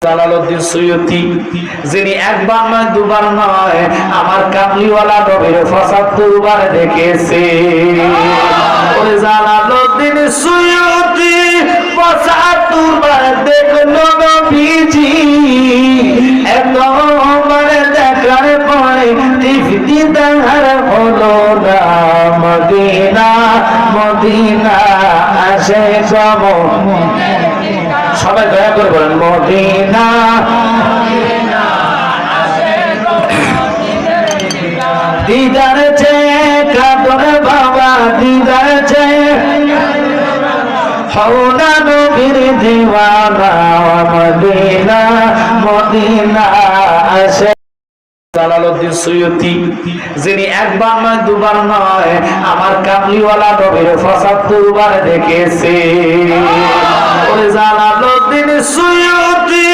Jalaluddin Suyuti যিনি একবার নয় দুবার নয় আমার কামলিওয়ালা নবীর ৭৫ বার দেখেছে। ওই জালালউদ্দিন সুয়ুতি ৭৫ বার দেখলো নবীজি। একবার দেখার পরে তৃপ্তি দেখার হলো না। মদিনা মদিনা আসে সব। সবাই দয়া করে বলেন মদিনা। দিদার চেয়ে কাদরে বাবা দিদার চেয়ে হও না নবীর দিওয়ানা। মদিনা মদিনা আসে। জালালউদ্দিন সুয়ুতি যিনি একবার নয় দুবার নয় আমার কামলিওয়ালা নবীর ৭৫ বার দেখেছে। ওই জালালউদ্দিন সুয়ুতি